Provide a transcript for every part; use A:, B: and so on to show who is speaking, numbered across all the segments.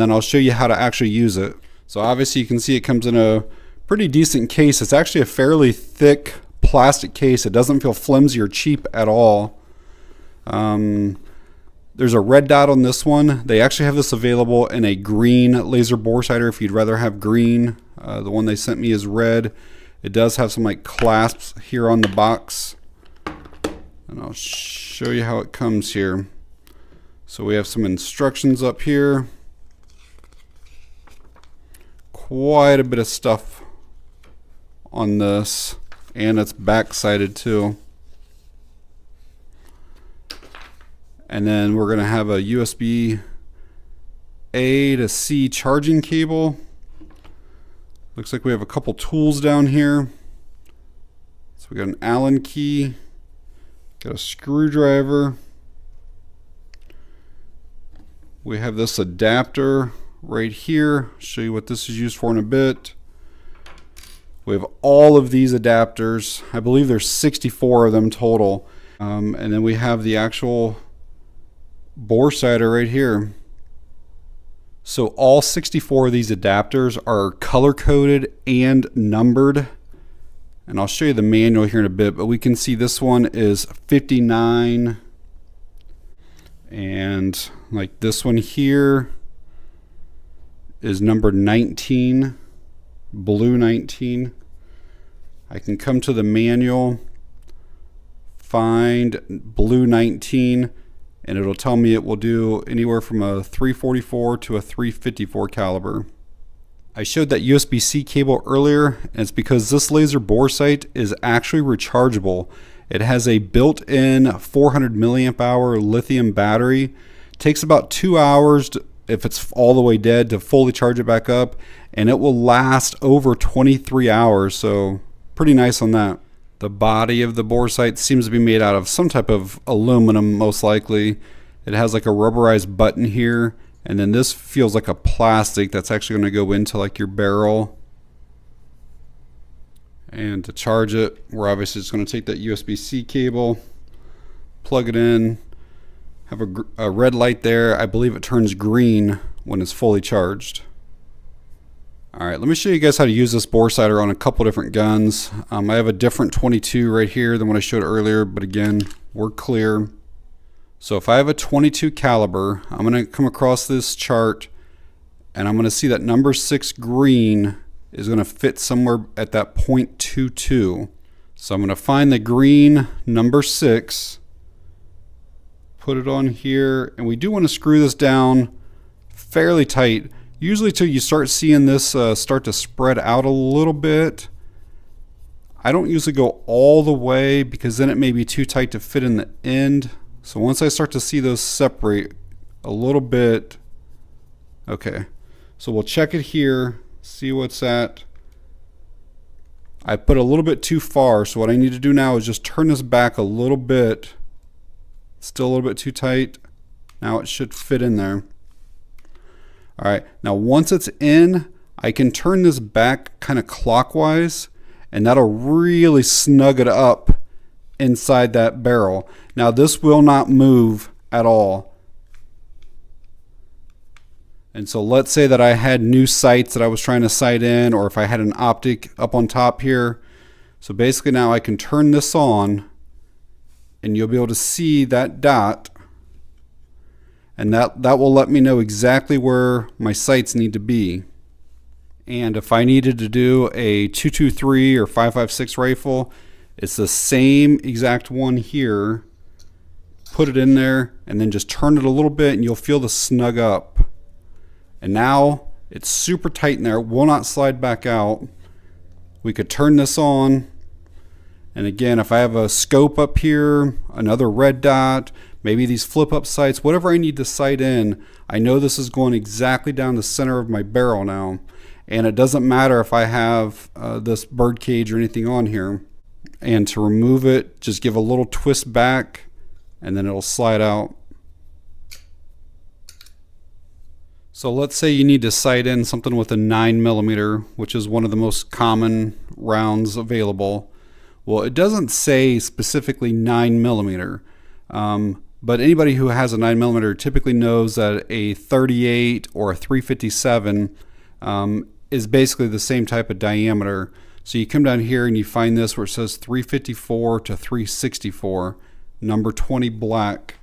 A: Then I'll show you how to actually use it. So obviously you can see it comes in a pretty decent case. It's actually a fairly thick plastic case. It doesn't feel flimsy or cheap at all. There's a red dot on this one. They actually have this available in a green laser bore sighter if you'd rather have green. The one they sent me is red. It does have some like clasps here on the box. And I'll show you how it comes here. So we have some instructions up here. Quite a bit of stuff on this, and it's back-sided too. And then we're going to have a USB A to C charging cable. Looks like we have a couple tools down here. So we got an Allen key, got a screwdriver. We have this adapter right here. I'll show you what this is used for in a bit. We have all of these adapters. I believe there's 64 of them total. And then we have the actual bore sighter right here. So all 64 of these adapters are color coded and numbered. And I'll show you the manual here in a bit, but we can see this one is 59. And like this one here is number 19, blue 19. I can come to the manual, find blue 19, and it'll tell me it will do anywhere from a 344 to a 354 caliber. I showed that USB-C cable earlier, and it's because this laser bore sight is actually rechargeable. It has a built-in 400 milliamp hour lithium battery. It takes about 2 hours if it's all the way dead to fully charge it back up, and it will last over 23 hours, so pretty nice on that. The body of the bore sight seems to be made out of some type of aluminum, most likely. It has like a rubberized button here, and then this feels like a plastic that's actually going to go into like your barrel. And to charge it, we're obviously just going to take that USB-C cable, plug it in, have a red light there. I believe it turns green when it's fully charged. Alright, let me show you guys how to use this bore sighter on a couple different guns. I have a different 22 right here than what I showed earlier, but again, we're clear. So if I have a 22 caliber, I'm going to come across this chart and I'm going to see that number 6 green is going to fit somewhere at that 0.22. So I'm going to find the green number 6, put it on here, and we do want to screw this down fairly tight, usually till you start seeing this start to spread out a little bit. I don't usually go all the way because then it may be too tight to fit in the end. So once I start to see those separate a little bit, okay, so we'll check it here, see what's at. I put a little bit too far, so what I need to do now is just turn this back a little bit. Still a little bit too tight. Now it should fit in there. Alright, now once it's in, I can turn this back kind of clockwise, and that'll really snug it up inside that barrel. Now this will not move at all. And so let's say that I had new sights that I was trying to sight in, or if I had an optic up on top here. So basically now I can turn this on, and you'll be able to see that dot, and that will let me know exactly where my sights need to be. And if I needed to do a 223 or 5.56 rifle, it's the same exact one here. Put it in there and then just turn it a little bit and you'll feel the snug up. And now it's super tight in there, it will not slide back out. We could turn this on, and again, if I have a scope up here, another red dot, maybe these flip up sights, whatever I need to sight in, I know this is going exactly down the center of my barrel now. And it doesn't matter if I have this bird cage or anything on here. And to remove it, just give a little twist back and then it'll slide out. So let's say you need to sight in something with a 9mm, which is one of the most common rounds available. Well, it doesn't say specifically 9mm. But anybody who has a 9mm typically knows that a 38 or a 357 is basically the same type of diameter. So you come down here and you find this where it says 354 to 364, number 20 black.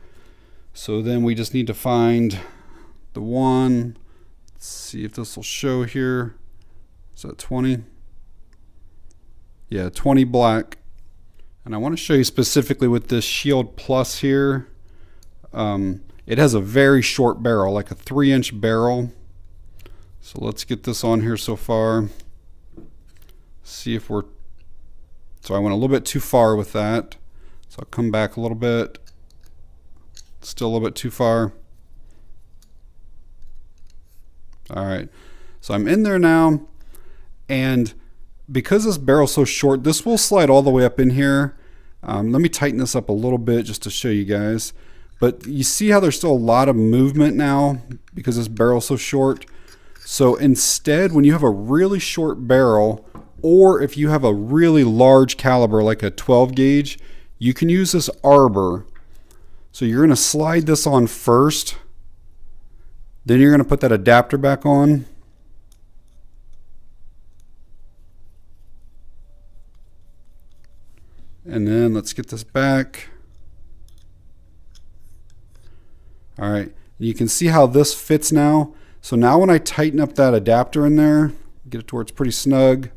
A: So then we just need to find the one. Let's see if this will show here. Is that 20? Yeah, 20 black. And I want to show you specifically with this Shield Plus here. It has a very short barrel, like a 3-inch barrel. So let's get this on here so far. See if we're, so I went a little bit too far with that. So I'll come back a little bit. Still a little bit too far. All right, so I'm in there now, and because this barrel's so short, this will slide all the way up in here. Let me tighten this up a little bit just to show you guys. But you see how there's still a lot of movement now because this barrel's so short. So instead, when you have a really short barrel, or if you have a really large caliber like a 12 gauge, you can use this arbor. So you're going to slide this on first. Then you're going to put that adapter back on. And then let's get this back. All right, you can see how this fits now. So now when I tighten up that adapter in there, get it to where it's pretty snug,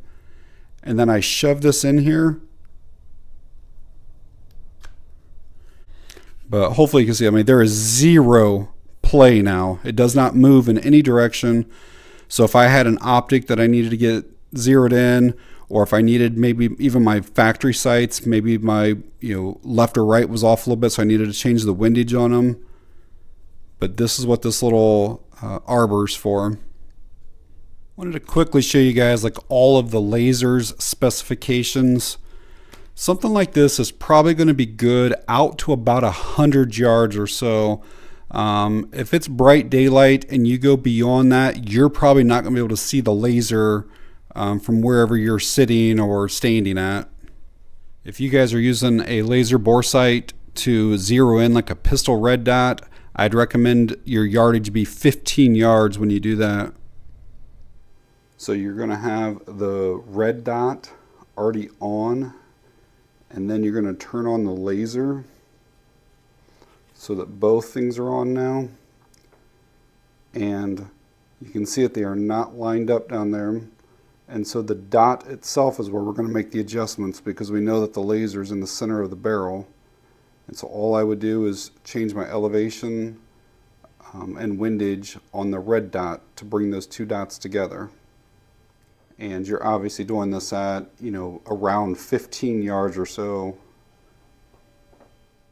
A: and then I shove this in here. But hopefully you can see, I mean, there is zero play now. It does not move in any direction. So if I had an optic that I needed to get zeroed in, or if I needed maybe even my factory sights, maybe my left or right was off a little bit, so I needed to change the windage on them. But this is what this little arbor's for. Wanted to quickly show you guys like all of the lasers specifications. Something like this is probably going to be good out to about 100 yards or so. If it's bright daylight and you go beyond that, you're probably not going to be able to see the laser from wherever you're sitting or standing at. If you guys are using a laser bore sight to zero in like a pistol red dot, I'd recommend your yardage be 15 yards when you do that. So you're going to have the red dot already on, and then you're going to turn on the laser so that both things are on now. And you can see that they are not lined up down there. And so the dot itself is where we're going to make the adjustments, because we know that the laser is in the center of the barrel. And so all I would do is change my elevation and windage on the red dot to bring those two dots together. And you're obviously doing this at, around 15 yards or so.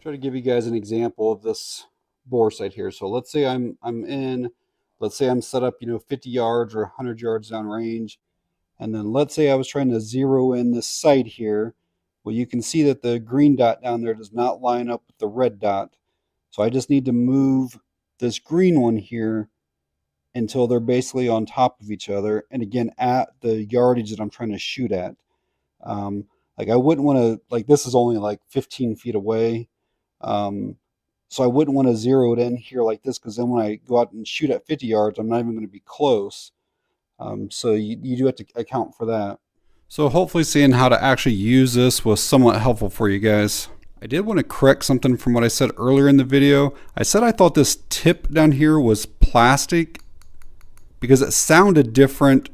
A: Try to give you guys an example of this bore sight here. So let's say let's say I'm set up, 50 yards or 100 yards down range. And then let's say I was trying to zero in this sight here. Well, you can see that the green dot down there does not line up with the red dot. So I just need to move this green one here until they're basically on top of each other. And again, at the yardage that I'm trying to shoot at. Like I wouldn't want to, like this is only like 15 feet away. So I wouldn't want to zero it in here like this, because then when I go out and shoot at 50 yards, I'm not even going to be close. So you do have to account for that. So hopefully seeing how to actually use this was somewhat helpful for you guys. I did want to correct something from what I said earlier in the video. I said I thought this tip down here was plastic because it sounded different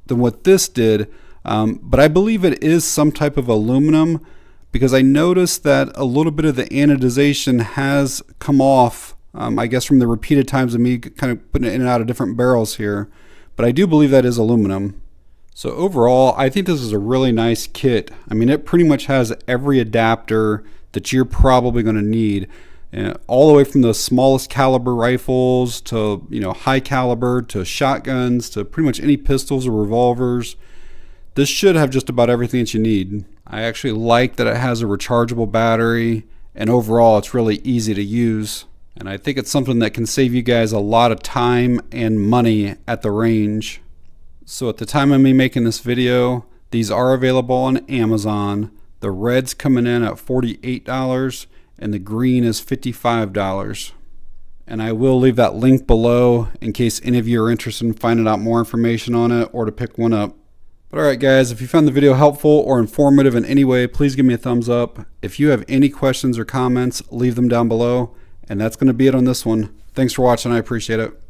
A: than what this did. But I believe it is some type of aluminum, because I noticed that a little bit of the anodization has come off, I guess from the repeated times of me kind of putting it in and out of different barrels here. But I do believe that is aluminum. So overall, I think this is a really nice kit. I mean, it pretty much has every adapter that you're probably going to need, all the way from the smallest caliber rifles to high caliber to shotguns to pretty much any pistols or revolvers. This should have just about everything that you need. I actually like that it has a rechargeable battery, and overall it's really easy to use. And I think it's something that can save you guys a lot of time and money at the range. So at the time of me making this video, these are available on Amazon. The red's coming in at $48, and the green is $55. And I will leave that link below in case any of you are interested in finding out more information on it or to pick one up. But alright guys, if you found the video helpful or informative in any way, please give me a thumbs up. If you have any questions or comments, leave them down below. And that's going to be it on this one. Thanks for watching. I appreciate it.